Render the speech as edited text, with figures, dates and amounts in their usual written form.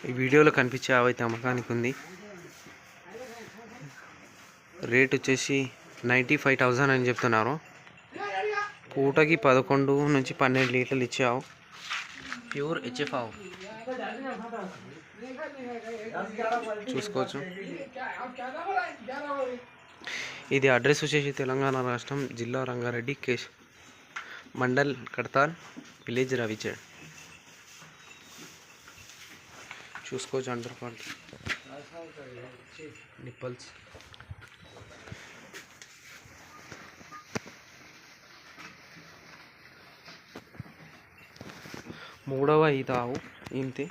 ఈ వీడియోలో కనిపించే ఆవైతే అమ్మకానికి ఉంది. రేట్ వచ్చేసి 95,000 అని చెప్తున్నారు. పూటకి 11 నుంచి 12 లీటర్లు ఇచ్చావు. ప్యూర్ హెచ్ఎఫ్ ఆవు చూసుకోవచ్చు. ఇది అడ్రస్ వచ్చేసి తెలంగాణ రాష్ట్రం, జిల్లా రంగారెడ్డి, మండల్ కడతాల్, విలేజ్ రవిచర్. చూసుకోవచ్చు. Under quality nipples. మూడవ ఈత ఆవు ఇంతే.